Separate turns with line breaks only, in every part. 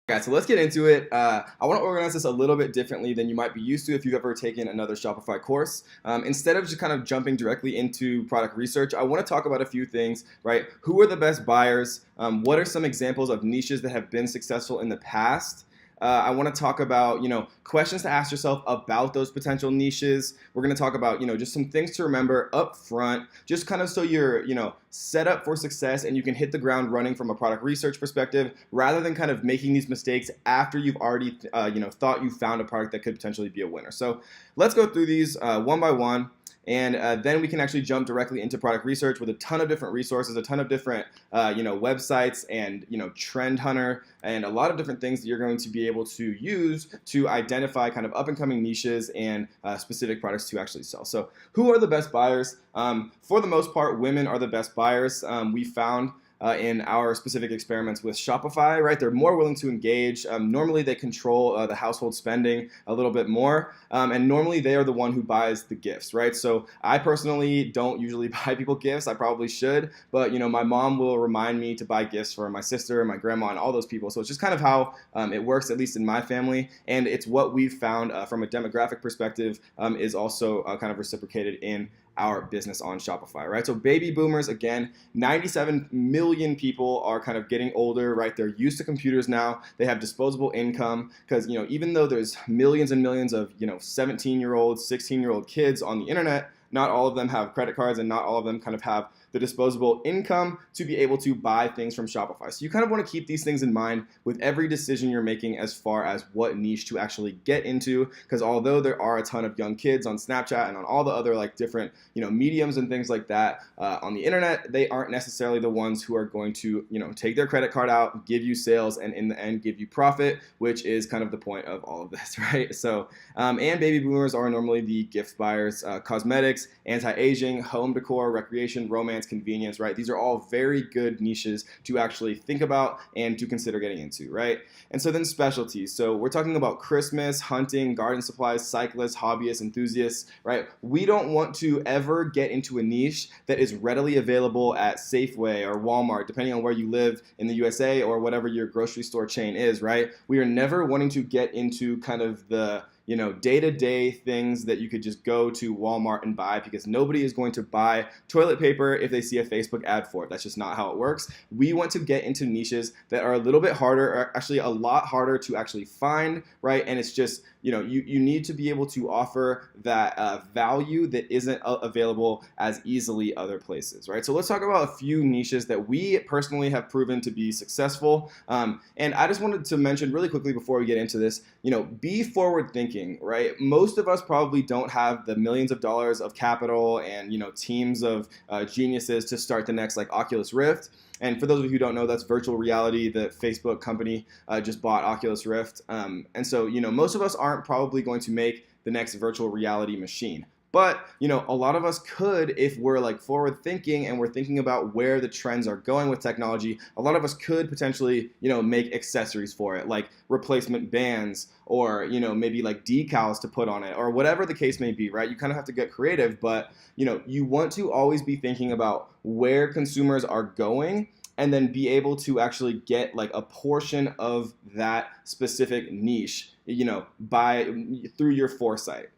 Yeah, so let's get into it. I want to organize this a little bit differently than you might be used to if you've ever taken another Shopify course. Instead of just kind of jumping directly into product research, I want to talk about a few things, right? Who are the best buyers? What are some examples of niches that have been successful in the past? I want to talk about, questions to ask yourself about those potential niches. We're going to talk about, just some things to remember up front, just kind of so you're, set up for success and you can hit the ground running from a product research perspective rather than kind of making these mistakes after you've already, thought you found a product that could potentially be a winner. So let's go through these one by one. And then we can actually jump directly into product research with a ton of different resources, a ton of different, websites and, Trend Hunter and a lot of different things that you're going to be able to use to identify kind of up and coming niches and specific products to actually sell. So who are the best buyers? For the most part, women are the best buyers. We found in our specific experiments with Shopify, right? They're more willing to engage. Normally they control the household spending a little bit more. And normally they are the one who buys the gifts, right? So I personally don't usually buy people gifts. I probably should, but my mom will remind me to buy gifts for my sister, my grandma, and all those people. So it's just kind of how it works, at least in my family. And it's what we've found from a demographic perspective is also kind of reciprocated in our business on Shopify, right? So baby boomers, again, 97 million people are kind of getting older, right? They're used to computers now. They have disposable income because, even though there's millions and millions of, 17-year-old, 16-year-old kids on the internet, not all of them have credit cards and not all of them kind of have the disposable income to be able to buy things from Shopify. So you kind of want to keep these things in mind with every decision you're making as far as what niche to actually get into, because although there are a ton of young kids on Snapchat and on all the other different mediums and things like that on the internet, they aren't necessarily the ones who are going to take their credit card out, give you sales, and in the end give you profit, which is kind of the point of all of this, right? So and baby boomers are normally the gift buyers, cosmetics, anti-aging, home decor, recreation, romance, convenience, right? These are all very good niches to actually think about and to consider getting into, right? And so then specialties. So we're talking about Christmas, hunting, garden supplies, cyclists, hobbyists, enthusiasts, right? We don't want to ever get into a niche that is readily available at Safeway or Walmart, depending on where you live in the USA or whatever your grocery store chain is, right? We are never wanting to get into kind of the day-to-day things that you could just go to Walmart and buy, because nobody is going to buy toilet paper if they see a Facebook ad for it. That's just not how it works. We want to get into niches that are a little bit harder, or actually a lot harder to actually find, right? And it's just, you need to be able to offer that value that isn't available as easily other places, right? So let's talk about a few niches that we personally have proven to be successful. And I just wanted to mention really quickly before we get into this, be forward thinking, right? Most of us probably don't have the millions of dollars of capital and, teams of geniuses to start the next Oculus Rift. And for those of you who don't know, that's virtual reality. The Facebook company just bought Oculus Rift. And so, most of us aren't probably going to make the next virtual reality machine. But, a lot of us could, if we're forward thinking and we're thinking about where the trends are going with technology, a lot of us could potentially, make accessories for it, like replacement bands or, maybe decals to put on it or whatever the case may be, right? You kind of have to get creative, but, you want to always be thinking about where consumers are going and then be able to actually get a portion of that specific niche, through your foresight.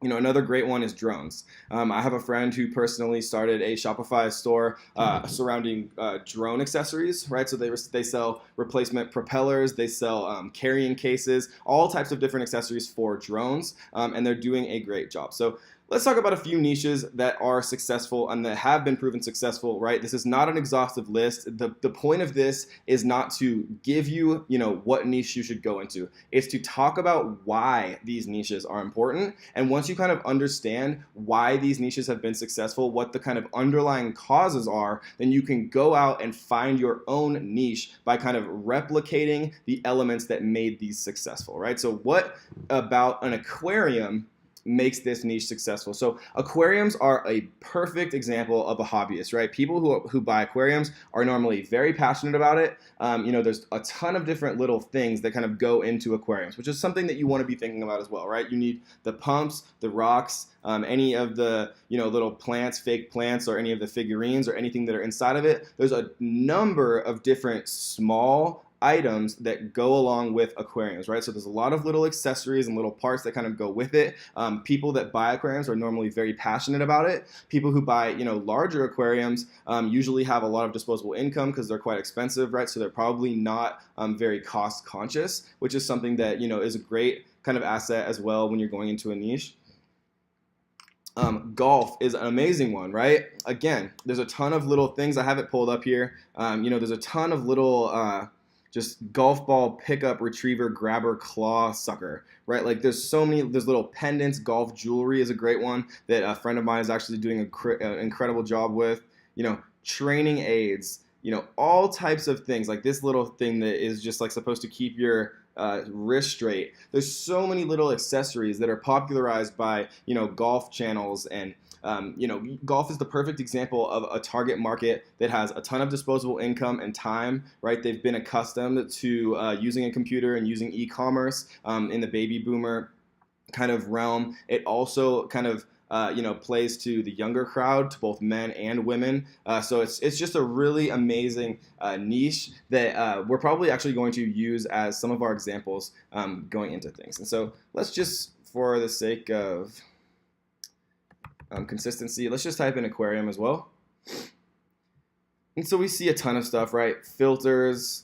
Another great one is drones. I have a friend who personally started a Shopify store surrounding drone accessories, right? So they sell replacement propellers, they sell carrying cases, all types of different accessories for drones, and they're doing a great job. So let's talk about a few niches that are successful and that have been proven successful, right? This is not an exhaustive list. The point of this is not to give you, what niche you should go into. It's to talk about why these niches are important. And once you kind of understand why these niches have been successful, what the kind of underlying causes are, then you can go out and find your own niche by kind of replicating the elements that made these successful, right? So what about an aquarium makes this niche successful? So aquariums are a perfect example of a hobbyist, right? People who buy aquariums are normally very passionate about it. There's a ton of different little things that kind of go into aquariums, which is something that you want to be thinking about as well, right? You need the pumps, the rocks, any of the little plants, fake plants, or any of the figurines or anything that are inside of it. There's a number of different small items that go along with aquariums, right? So there's a lot of little accessories and little parts that kind of go with it. People that buy aquariums are normally very passionate about it. People who buy, larger aquariums usually have a lot of disposable income because they're quite expensive, right? So they're probably not very cost conscious, which is something that, is a great kind of asset as well when you're going into a niche. Golf is an amazing one, right? Again, there's a ton of little things. I have it pulled up here. There's a ton of little just golf ball pickup retriever grabber claw sucker, right? Like there's little pendants. Golf jewelry is a great one that a friend of mine is actually doing an incredible job with. Training aids, all types of things, like this little thing that is just like supposed to keep your wrist straight. There's so many little accessories that are popularized by golf channels, and golf is the perfect example of a target market that has a ton of disposable income and time, right? They've been accustomed to using a computer and using e-commerce in the baby boomer kind of realm. It also kind of plays to the younger crowd, to both men and women. So it's just a really amazing niche that we're probably actually going to use as some of our examples going into things. And so let's just, for the sake of consistency, let's just type in aquarium as well. And so we see a ton of stuff, right? Filters,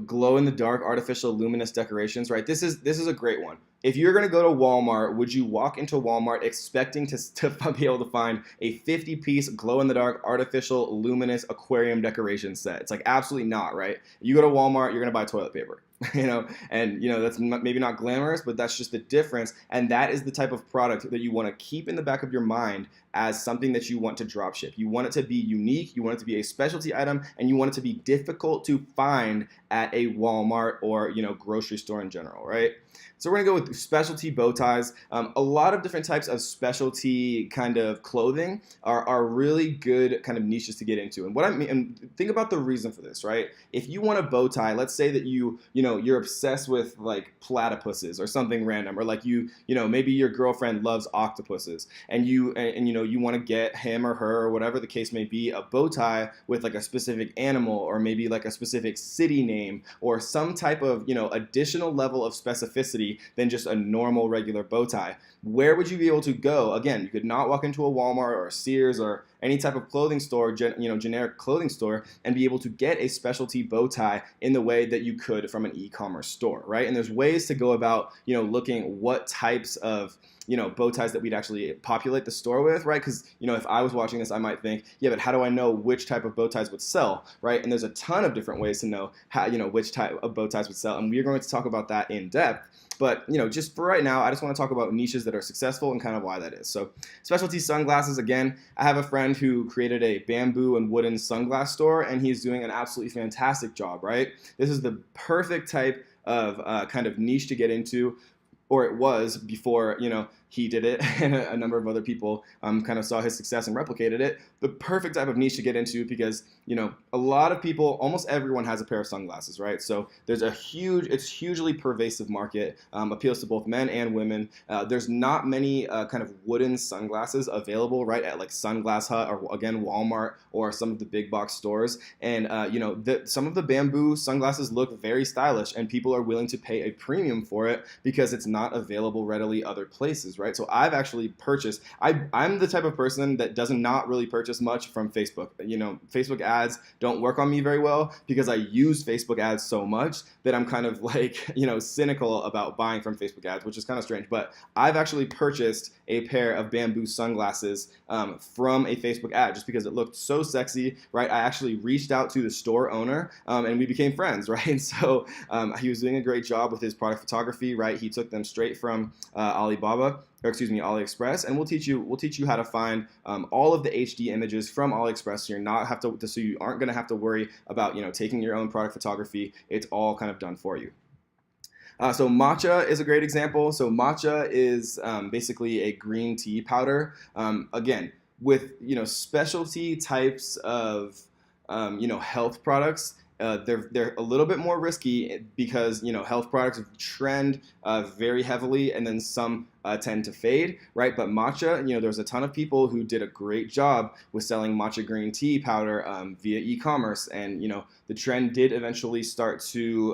glow in the dark artificial luminous decorations, right? This is a great one. If you're going to go to Walmart, would you walk into Walmart expecting to be able to find a 50-piece glow-in-the-dark artificial luminous aquarium decoration set? It's like absolutely not, right? You go to Walmart, you're going to buy toilet paper, and that's maybe not glamorous, but that's just the difference. And that is the type of product that you want to keep in the back of your mind as something that you want to drop ship. You want it to be unique, you want it to be a specialty item, and you want it to be difficult to find at a Walmart or grocery store in general, right? So we're gonna go with specialty bow ties. A lot of different types of specialty kind of clothing are really good kind of niches to get into. And what I mean, and think about the reason for this, right? If you want a bow tie, let's say that you're obsessed with like platypuses or something random, or like maybe your girlfriend loves octopuses, and you want to get him or her or whatever the case may be a bow tie with like a specific animal, or maybe like a specific city name, or some type of additional level of specificity than just a normal regular bow tie. Where would you be able to go? Again, you could not walk into a Walmart or a Sears or any type of clothing store, generic clothing store, and be able to get a specialty bow tie in the way that you could from an e-commerce store, right? And there's ways to go about, looking what types of bow ties that we'd actually populate the store with, right? Because, if I was watching this, I might think, yeah, but how do I know which type of bow ties would sell, right? And there's a ton of different ways to know how, which type of bow ties would sell. And we're going to talk about that in depth. But, just for right now, I just want to talk about niches that are successful and kind of why that is. So specialty sunglasses, again, I have a friend who created a bamboo and wooden sunglass store, and he's doing an absolutely fantastic job, right? This is the perfect type of kind of niche to get into, or it was before, he did it and a number of other people kind of saw his success and replicated it. The perfect type of niche to get into because, a lot of people, almost everyone has a pair of sunglasses, right? So there's it's hugely pervasive market, appeals to both men and women. There's not many kind of wooden sunglasses available, right, at like Sunglass Hut or again, Walmart or some of the big box stores. And, some of the bamboo sunglasses look very stylish and people are willing to pay a premium for it because it's not available readily other places, right? So I've actually purchased, I'm the type of person that does not really purchase much from Facebook. Facebook ads don't work on me very well because I use Facebook ads so much that I'm kind of like, cynical about buying from Facebook ads, which is kind of strange. But I've actually purchased a pair of bamboo sunglasses from a Facebook ad just because it looked so sexy, right? I actually reached out to the store owner and we became friends, right? And so he was doing a great job with his product photography, right? He took them straight from AliExpress, and we'll teach you how to find all of the HD images from AliExpress, so you aren't going to have to worry about taking your own product photography. It's all kind of done for you. So matcha is a great example. So matcha is basically a green tea powder. Again, with specialty types of health products. They're a little bit more risky because health products trend very heavily, and then some tend to fade, right? But matcha, there's a ton of people who did a great job with selling matcha green tea powder via e-commerce, and the trend did eventually start to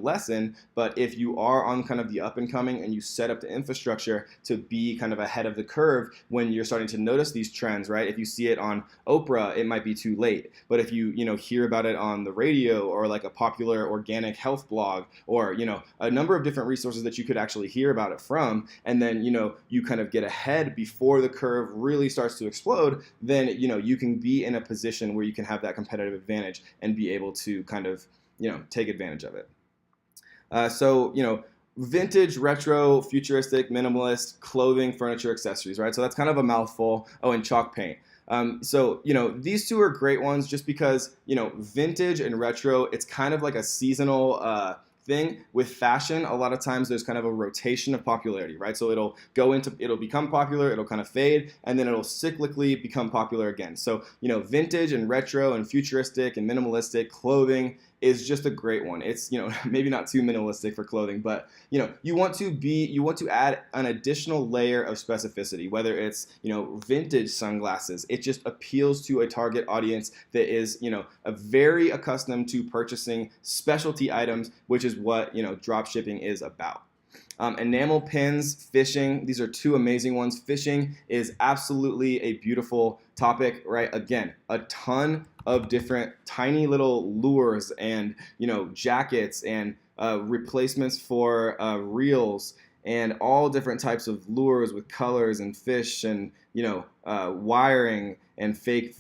lessen. But if you are on kind of the up and coming and you set up the infrastructure to be kind of ahead of the curve when you're starting to notice these trends, right? If you see it on Oprah, it might be too late. But if you hear about it on the radio or like a popular organic health blog or a number of different resources that you could actually hear about it from, and then you kind of get ahead before the curve really starts to explode, then you can be in a position where you can have that competitive advantage and be able to kind of take advantage of it. So vintage, retro, futuristic, minimalist, clothing, furniture, accessories, right? So that's kind of a mouthful. Oh, and chalk paint. So these two are great ones just because vintage and retro, it's kind of like a seasonal thing. With fashion, a lot of times there's kind of a rotation of popularity, right? So it'll become popular, it'll kind of fade, and then it'll cyclically become popular again. So vintage and retro and futuristic and minimalistic clothing is just a great one. It's maybe not too minimalistic for clothing, but you want to add an additional layer of specificity, whether it's vintage sunglasses. It just appeals to a target audience that is a very accustomed to purchasing specialty items, which is what drop shipping is about. Enamel pins, fishing, these are two amazing ones. Fishing is absolutely a beautiful topic, right? Again, a ton of different tiny little lures and jackets and replacements for reels and all different types of lures with colors and fish and wiring and fake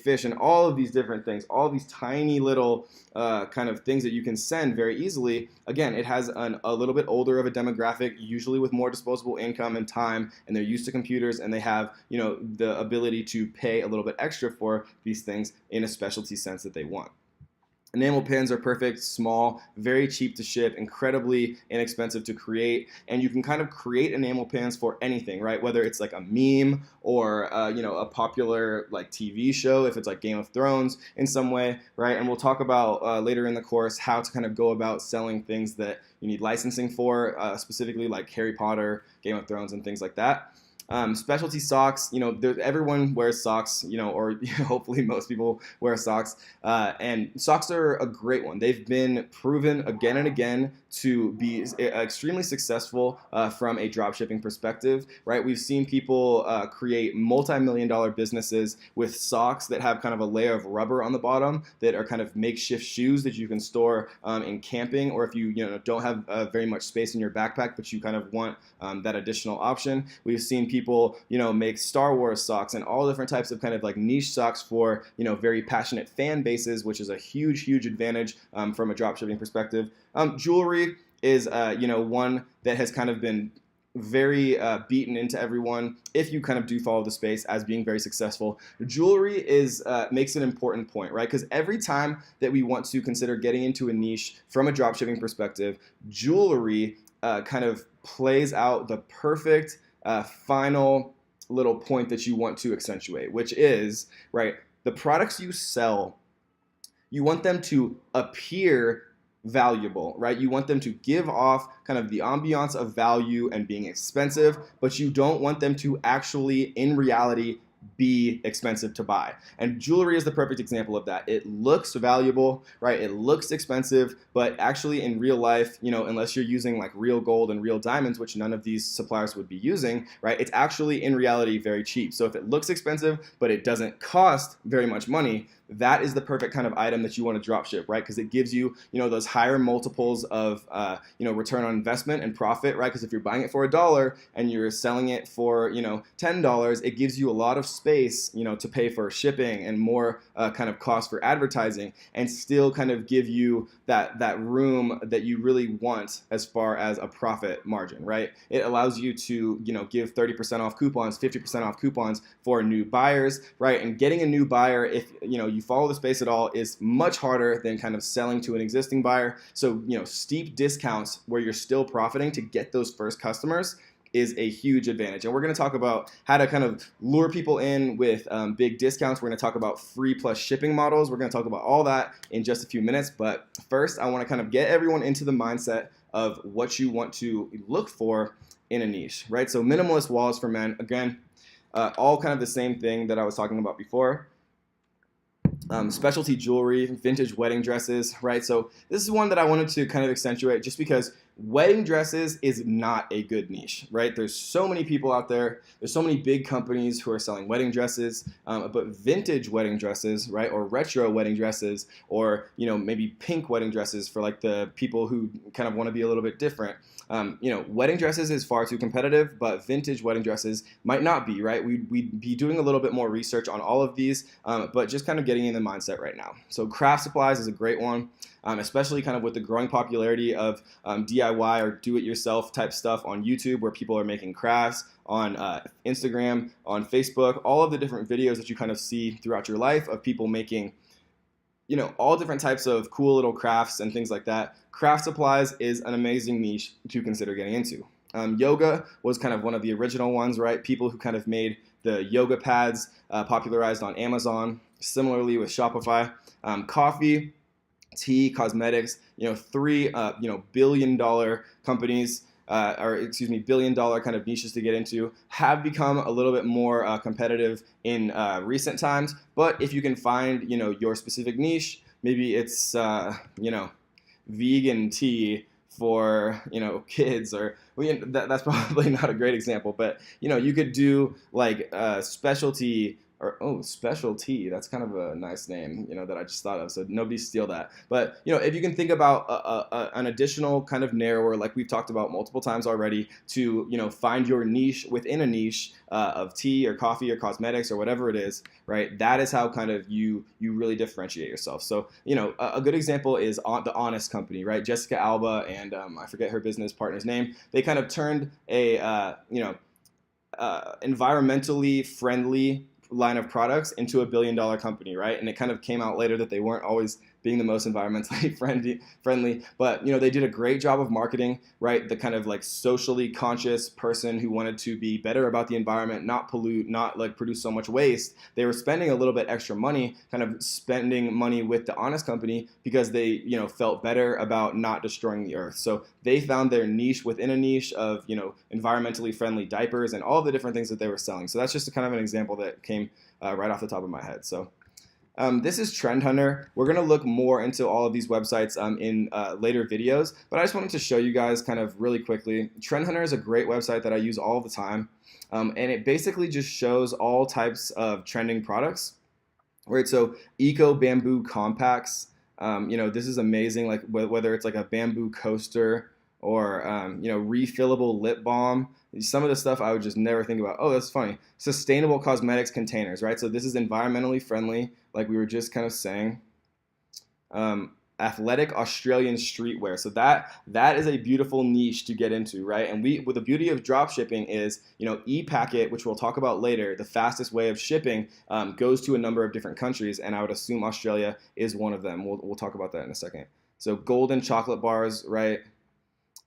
fish and all of these different things, all these tiny little kind of things that you can send very easily. Again, it has a little bit older of a demographic, usually with more disposable income and time, and they're used to computers, and they have the ability to pay a little bit extra for these things in a specialty sense that they want. Enamel pins are perfect, small, very cheap to ship, incredibly inexpensive to create, and you can kind of create enamel pins for anything, right? Whether it's like a meme or a popular like TV show, if it's like Game of Thrones in some way, right? And we'll talk about later in the course how to kind of go about selling things that you need licensing for, specifically like Harry Potter, Game of Thrones, and things like that. Specialty socks, everyone wears socks, or hopefully most people wear socks, and socks are a great one. They've been proven again and again to be extremely successful from a dropshipping perspective, right? We've seen people create multi-million-dollar businesses with socks that have kind of a layer of rubber on the bottom that are kind of makeshift shoes that you can store in camping, or if you don't have very much space in your backpack, but you kind of want that additional option. We've seen people make Star Wars socks and all different types of kind of like niche socks for very passionate fan bases, which is a huge advantage from a dropshipping perspective. Jewelry is one that has kind of been very beaten into everyone if you kind of do follow the space as being very successful. Jewelry makes an important point, right? Because every time that we want to consider getting into a niche from a dropshipping perspective, jewelry kind of plays out the perfect final little point that you want to accentuate, which is, right, the products you sell, you want them to appear valuable, right? You want them to give off kind of the ambiance of value and being expensive, but you don't want them to actually, in reality, be expensive to buy. And jewelry is the perfect example of that. It looks valuable, right? It looks expensive, but actually in real life, unless you're using like real gold and real diamonds, which none of these suppliers would be using, right? It's actually in reality very cheap. So if it looks expensive, but it doesn't cost very much money, that is the perfect kind of item that you want to drop ship, right? Because it gives you, those higher multiples of, return on investment and profit, right? Because if you're buying it for $1 and you're selling it for, $10, it gives you a lot of space, to pay for shipping and more kind of cost for advertising, and still kind of give you that room that you really want as far as a profit margin, right? It allows you to, give 30% off coupons, 50% off coupons for new buyers, right? And getting a new buyer, if, you follow the space at all, is much harder than kind of selling to an existing buyer. So, steep discounts where you're still profiting to get those first customers is a huge advantage. And we're going to talk about how to kind of lure people in with big discounts. We're going to talk about free plus shipping models. We're going to talk about all that in just a few minutes. But first, I want to kind of get everyone into the mindset of what you want to look for in a niche, right? So minimalist wallets for men, again, all kind of the same thing that I was talking about before. Specialty jewelry, vintage wedding dresses, right? So this is one that I wanted to kind of accentuate just because wedding dresses is not a good niche, right? There's so many people out there. There's so many big companies who are selling wedding dresses, but vintage wedding dresses, right? Or retro wedding dresses, or, you know, maybe pink wedding dresses for like the people who kind of want to be a little bit different. You know, wedding dresses is far too competitive, but vintage wedding dresses might not be, right? We'd be doing a little bit more research on all of these, but just kind of getting in the mindset right now. So craft supplies is a great one, especially kind of with the growing popularity of DIY or do-it-yourself type stuff on YouTube, where people are making crafts, on Instagram, on Facebook, all of the different videos that you kind of see throughout your life of people making, you know, all different types of cool little crafts and things like that. Craft supplies is an amazing niche to consider getting into. Yoga was kind of one of the original ones, right? People who kind of made the yoga pads popularized on Amazon. Similarly with Shopify. Coffee, tea, cosmetics, you know, three, you know, billion-dollar companies, billion-dollar kind of niches to get into, have become a little bit more competitive in recent times. But if you can find, you know, your specific niche, maybe it's, you know, vegan tea for, you know, kids, or that's probably not a great example, but, you know, you could do like specialty. Or, specialty, that's kind of a nice name, you know, that I just thought of, so nobody steal that. But, you know, if you can think about an additional kind of narrower, like we've talked about multiple times already, to, you know, find your niche within a niche of tea or coffee or cosmetics or whatever it is, right? That is how kind of you really differentiate yourself. So, you know, a good example is the Honest Company, right? Jessica Alba and I forget her business partner's name. They kind of turned a, you know, environmentally friendly line of products into a billion-dollar company, right? And it kind of came out later that they weren't always being the most environmentally friendly, but, you know, they did a great job of marketing, right? The kind of like socially conscious person who wanted to be better about the environment, not pollute, not like produce so much waste. They were spending a little bit extra money, kind of spending money with the Honest Company because they, you know, felt better about not destroying the earth. So they found their niche within a niche of, you know, environmentally friendly diapers and all the different things that they were selling. So that's just a kind of an example that came right off the top of my head. So this is Trend Hunter. We're going to look more into all of these websites in later videos, but I just wanted to show you guys kind of really quickly. Trend Hunter is a great website that I use all the time, and it basically just shows all types of trending products. Right, so Eco Bamboo Compacts, you know, this is amazing, like whether it's like a bamboo coaster or, you know, refillable lip balm. Some of the stuff I would just never think about. Oh, that's funny. Sustainable cosmetics containers, right? So this is environmentally friendly, like we were just kind of saying. Athletic Australian streetwear. So that is a beautiful niche to get into, right? And the beauty of drop shipping is, you know, ePacket, which we'll talk about later, the fastest way of shipping, goes to a number of different countries, and I would assume Australia is one of them. We'll talk about that in a second. So golden chocolate bars, right?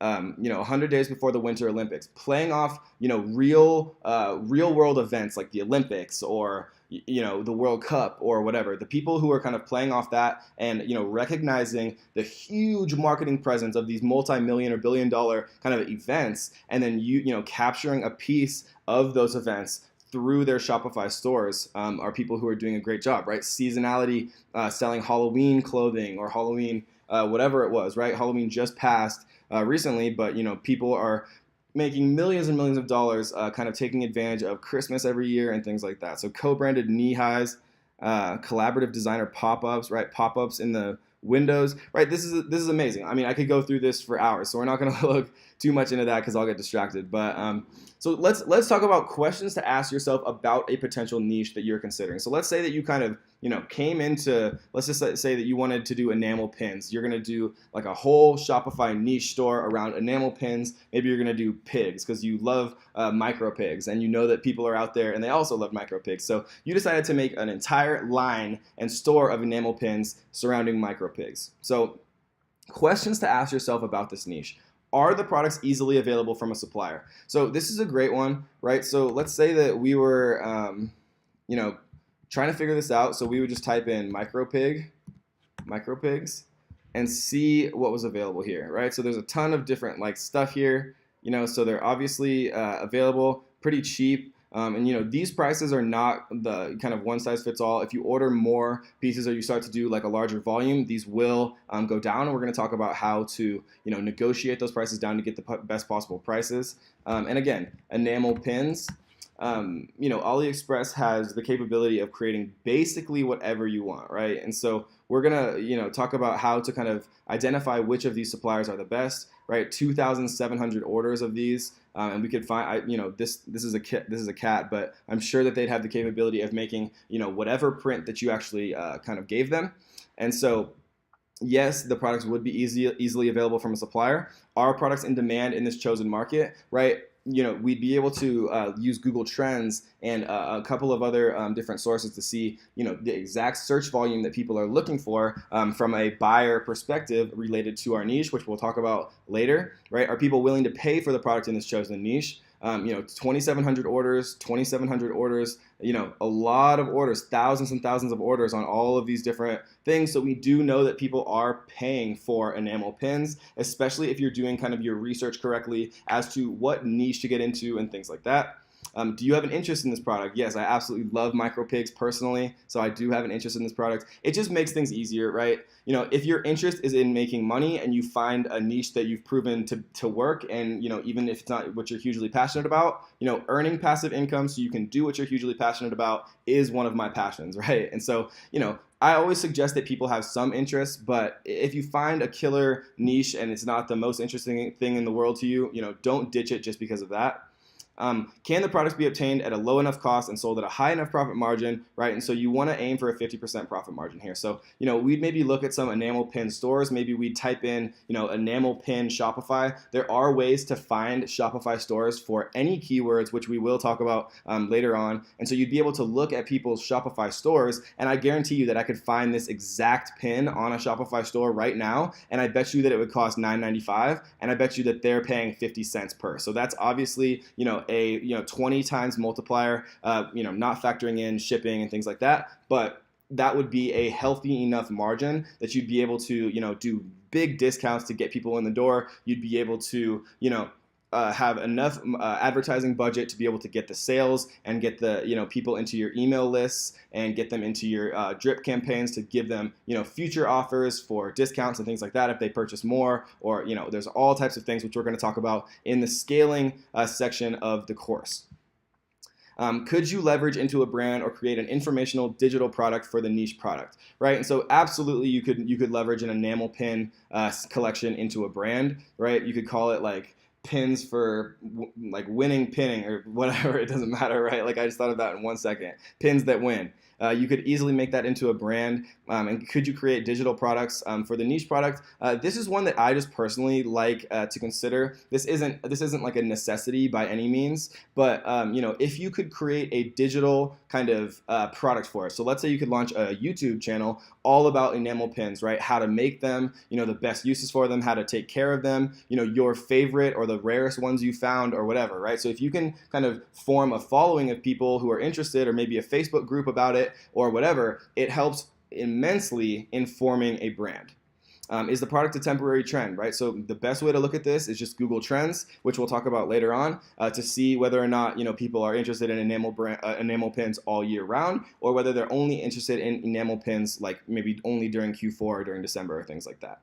You know, 100 days before the Winter Olympics, playing off, you know, real world events like the Olympics or, you know, the World Cup or whatever. The people who are kind of playing off that and, you know, recognizing the huge marketing presence of these multi-million or billion-dollar kind of events, and then you know, capturing a piece of those events through their Shopify stores are people who are doing a great job, right? Seasonality, selling Halloween clothing or Halloween whatever it was, right? Halloween just passed recently, but, you know, people are making millions and millions of dollars kind of taking advantage of Christmas every year and things like that. So co-branded knee highs, collaborative designer pop-ups, right? Pop-ups in the windows, right? This is amazing. I mean, I could go through this for hours, so we're not going to look too much into that because I'll get distracted. But so let's talk about questions to ask yourself about a potential niche that you're considering. So let's say that you kind of, you know, came into, let's just say that you wanted to do enamel pins. You're going to do like a whole Shopify niche store around enamel pins. Maybe you're going to do pigs because you love micro pigs, and you know that people are out there and they also love micro pigs. So you decided to make an entire line and store of enamel pins surrounding micro pigs. So questions to ask yourself about this niche. Are the products easily available from a supplier? So this is a great one, right? So let's say that we were, you know, trying to figure this out. So we would just type in micro pigs, and see what was available here, right? So there's a ton of different like stuff here, so they're obviously available, pretty cheap. And these prices are not the kind of one size fits all. If you order more pieces or you start to do like a larger volume, these will go down. And we're going to talk about how to negotiate those prices down to get the best possible prices. And again, enamel pins. AliExpress has the capability of creating basically whatever you want, right? And so we're gonna, talk about how to kind of identify which of these suppliers are the best, right? 2,700 orders of these, and we could find, this is a cat, but I'm sure that they'd have the capability of making, whatever print that you actually kind of gave them, and so. Yes, the products would be easily available from a supplier. Are products in demand in this chosen market, right? We'd be able to use Google Trends and a couple of other different sources to see, the exact search volume that people are looking for from a buyer perspective related to our niche, which we'll talk about later, right? Are people willing to pay for the product in this chosen niche? 2,700 orders, a lot of orders, thousands and thousands of orders on all of these different things. So we do know that people are paying for enamel pins, especially if you're doing kind of your research correctly as to what niche to get into and things like that. Do you have an interest in this product? Yes, I absolutely love MicroPigs personally, so I do have an interest in this product. It just makes things easier, right? If your interest is in making money and you find a niche that you've proven to work, and even if it's not what you're hugely passionate about, earning passive income so you can do what you're hugely passionate about is one of my passions, right? And so, I always suggest that people have some interest, but if you find a killer niche and it's not the most interesting thing in the world to you, don't ditch it just because of that. Can the products be obtained at a low enough cost and sold at a high enough profit margin, right? And so you want to aim for a 50% profit margin here. So, we'd maybe look at some enamel pin stores. Maybe we'd type in, enamel pin Shopify. There are ways to find Shopify stores for any keywords, which we will talk about later on. And so you'd be able to look at people's Shopify stores, and I guarantee you that I could find this exact pin on a Shopify store right now, and I bet you that it would cost $9.95, and I bet you that they're paying 50 cents per. So that's obviously, a 20 times multiplier, not factoring in shipping and things like that, but that would be a healthy enough margin that you'd be able to do big discounts to get people in the door. You'd be able to have enough advertising budget to be able to get the sales and get the people into your email lists and get them into your drip campaigns to give them future offers for discounts and things like that if they purchase more, or there's all types of things which we're going to talk about in the scaling section of the course. Could you leverage into a brand or create an informational digital product for the niche product, right? And so absolutely you could leverage an enamel pin collection into a brand, right? You could call it like pins for like winning pinning or whatever, it doesn't matter, right? Like I just thought of that in 1 second. Pins that win. You could easily make that into a brand. And could you create digital products for the niche product? This is one that I just personally like to consider. This isn't like a necessity by any means, but if you could create a digital kind of product for it. So let's say you could launch a YouTube channel all about enamel pins, right? How to make them, the best uses for them, how to take care of them, your favorite or the rarest ones you found or whatever, right? So if you can kind of form a following of people who are interested, or maybe a Facebook group about it or whatever, it helps immensely in forming a brand. Is the product a temporary trend, right? So the best way to look at this is just Google Trends, which we'll talk about later on, to see whether or not people are interested in enamel pins all year round, or whether they're only interested in enamel pins like maybe only during Q4 or during December or things like that.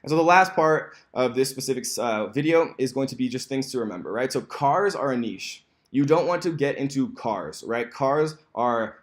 And so the last part of this specific video is going to be just things to remember, right? So cars are a niche. You don't want to get into cars, right? Cars are,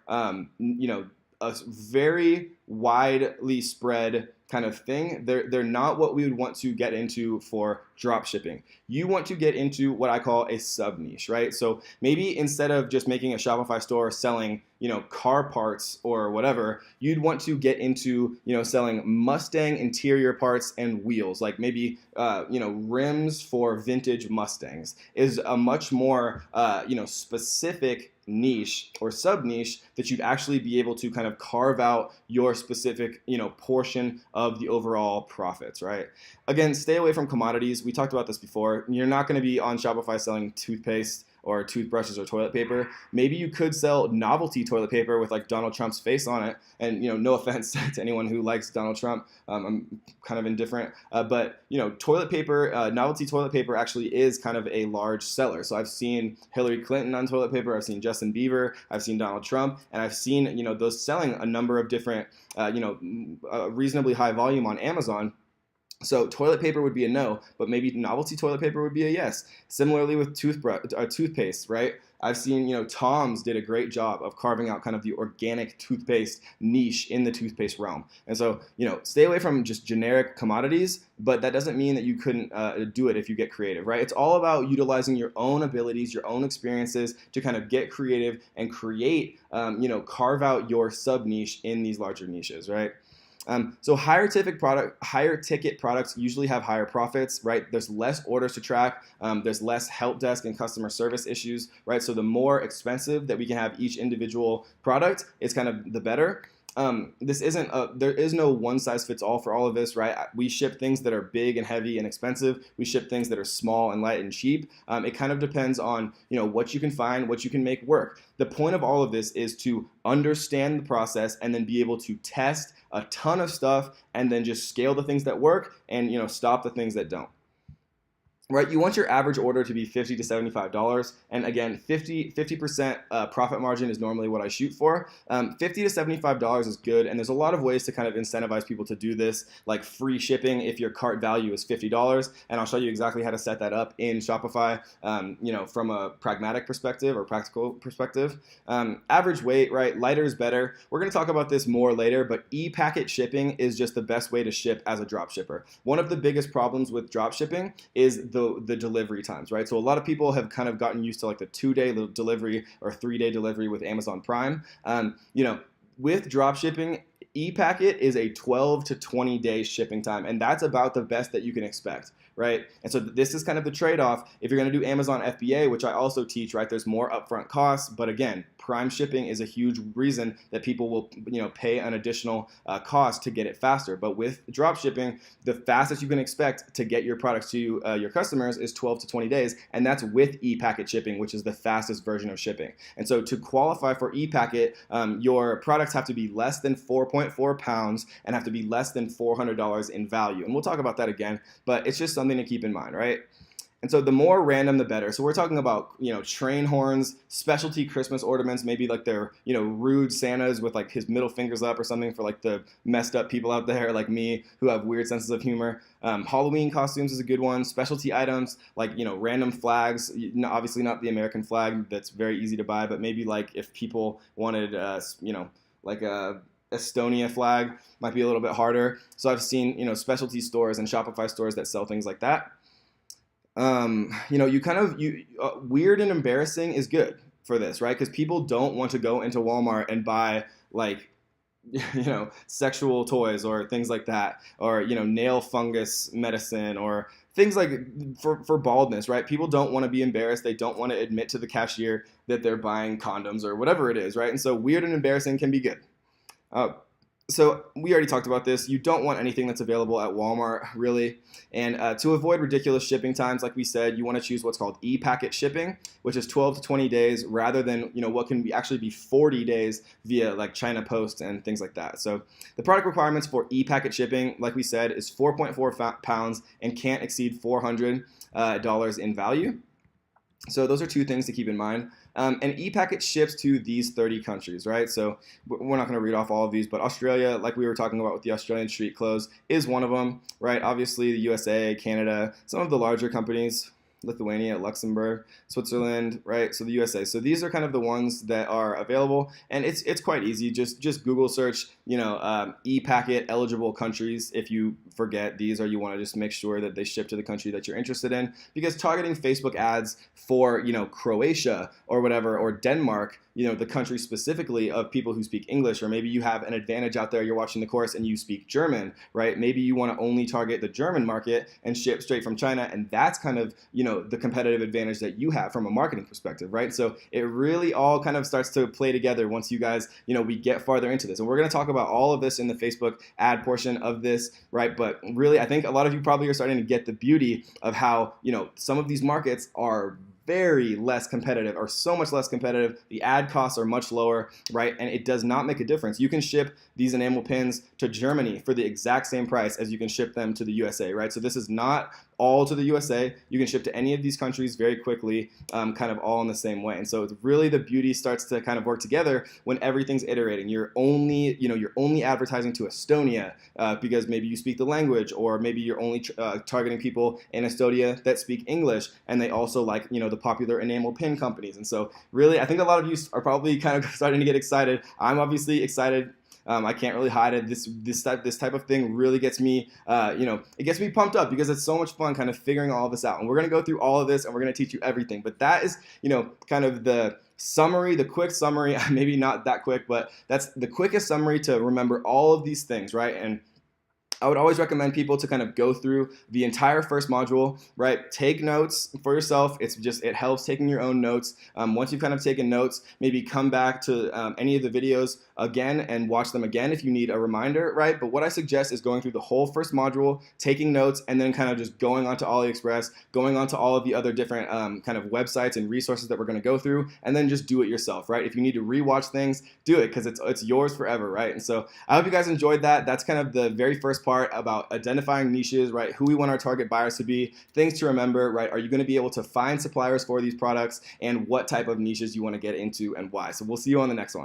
a very widely spread kind of thing. They're not what we would want to get into for drop shipping. You want to get into what I call a sub niche, right? So maybe instead of just making a Shopify store selling, car parts or whatever, you'd want to get into, selling Mustang interior parts and wheels, like maybe, rims for vintage Mustangs is a much more, specific niche or sub niche that you'd actually be able to kind of carve out your specific portion of the overall profits, right? Again, stay away from commodities. We talked about this before. You're not going to be on Shopify selling toothpaste or toothbrushes or toilet paper. Maybe you could sell novelty toilet paper with like Donald Trump's face on it. And no offense to anyone who likes Donald Trump, I'm kind of indifferent. But toilet paper, novelty toilet paper actually is kind of a large seller. So I've seen Hillary Clinton on toilet paper, I've seen Justin Bieber, I've seen Donald Trump, and I've seen those selling a number of different reasonably high volume on Amazon. So toilet paper would be a no, but maybe novelty toilet paper would be a yes. Similarly with toothpaste, right? I've seen, Tom's did a great job of carving out kind of the organic toothpaste niche in the toothpaste realm. And so, stay away from just generic commodities, but that doesn't mean that you couldn't do it if you get creative, right? It's all about utilizing your own abilities, your own experiences to kind of get creative and create, carve out your sub niche in these larger niches, right? So higher ticket products usually have higher profits, right? There's less orders to track. There's less help desk and customer service issues, right? So the more expensive that we can have each individual product, it's kind of the better. There is no one size fits all for all of this, right? We ship things that are big and heavy and expensive. We ship things that are small and light and cheap. It kind of depends on, what you can find, what you can make work. The point of all of this is to understand the process and then be able to test a ton of stuff and then just scale the things that work and, stop the things that don't. Right, you want your average order to be $50 to $75, and again, 50% profit margin is normally what I shoot for. $50 to $75 is good, and there's a lot of ways to kind of incentivize people to do this, like free shipping if your cart value is $50, and I'll show you exactly how to set that up in Shopify, from a pragmatic perspective or practical perspective. Average weight, right, lighter is better. We're going to talk about this more later, but e-packet shipping is just the best way to ship as a drop shipper. One of the biggest problems with drop shipping is the delivery times, right? So a lot of people have kind of gotten used to like the 2-day delivery or 3-day delivery with Amazon Prime. With drop shipping, ePacket is a 12 to 20 day shipping time, and that's about the best that you can expect, right? And so this is kind of the trade-off. If you're going to do Amazon FBA, which I also teach, right, there's more upfront costs, but again, Prime shipping is a huge reason that people will, pay an additional cost to get it faster. But with drop shipping, the fastest you can expect to get your products to your customers is 12 to 20 days, and that's with ePacket shipping, which is the fastest version of shipping. And so to qualify for ePacket, your products have to be less than 4.4 pounds and have to be less than $400 in value. And we'll talk about that again, but it's just something to keep in mind, right? And so the more random, the better. So we're talking about, train horns, specialty Christmas ornaments, maybe like they're, rude Santas with like his middle fingers up or something for like the messed up people out there like me who have weird senses of humor. Halloween costumes is a good one. Specialty items like, random flags, obviously not the American flag that's very easy to buy, but maybe like if people wanted, like a Estonia flag might be a little bit harder. So I've seen, specialty stores and Shopify stores that sell things like that. Weird and embarrassing is good for this, right? Because people don't want to go into Walmart and buy like, sexual toys or things like that, or, nail fungus medicine or things like for baldness, right? People don't want to be embarrassed. They don't want to admit to the cashier that they're buying condoms or whatever it is, right? And so weird and embarrassing can be good. So we already talked about this. You don't want anything that's available at Walmart, really. And to avoid ridiculous shipping times, like we said, you want to choose what's called e-packet shipping, which is 12 to 20 days rather than, what can actually be 40 days via like China Post and things like that. So the product requirements for e-packet shipping, like we said, is 4.4 pounds and can't exceed $400 in value. So those are two things to keep in mind. And ePacket ships to these 30 countries, right? So we're not going to read off all of these, but Australia, like we were talking about with the Australian street clothes, is one of them, right? Obviously, the USA, Canada, some of the larger companies, Lithuania, Luxembourg, Switzerland, right? So the USA. So these are kind of the ones that are available, and it's quite easy. Just Google search, e-packet eligible countries if you forget these, or you want to just make sure that they ship to the country that you're interested in. Because targeting Facebook ads for Croatia or whatever, or Denmark, the country specifically of people who speak English, or maybe you have an advantage out there, you're watching the course and you speak German, right? Maybe you want to only target the German market and ship straight from China, and that's kind of, the competitive advantage that you have from a marketing perspective, right? So it really all kind of starts to play together once you guys, we get farther into this. And we're going to talk about all of this in the Facebook ad portion of this, right? But really, I think a lot of you probably are starting to get the beauty of how, some of these markets are very less competitive, or so much less competitive. The ad costs are much lower, right? And it does not make a difference. You can ship these enamel pins to Germany for the exact same price as you can ship them to the USA, right? So this is not all to the USA. You can ship to any of these countries very quickly, kind of all in the same way. And so it's really, the beauty starts to kind of work together when everything's iterating. You're only advertising to Estonia because maybe you speak the language, or maybe you're only targeting people in Estonia that speak English, and they also like, the popular enamel pin companies. And so really, I think a lot of you are probably kind of starting to get excited. I'm obviously excited. I can't really hide it. This type of thing really gets me, it gets me pumped up, because it's so much fun kind of figuring all of this out. And we're going to go through all of this, and we're going to teach you everything. But that is, kind of the summary, the quick summary, maybe not that quick, but that's the quickest summary to remember all of these things, right? And I would always recommend people to kind of go through the entire first module, right? Take notes for yourself. It helps taking your own notes. Once you've kind of taken notes, maybe come back to any of the videos again and watch them again if you need a reminder, right? But what I suggest is going through the whole first module, taking notes, and then kind of just going onto AliExpress, going onto all of the other different kind of websites and resources that we're going to go through, and then just do it yourself, right? If you need to rewatch things, do it, because it's yours forever, right? And so I hope you guys enjoyed that. That's kind of the very first part about identifying niches, right? Who we want our target buyers to be, things to remember, right? Are you going to be able to find suppliers for these products, and what type of niches you want to get into and why? So we'll see you on the next one.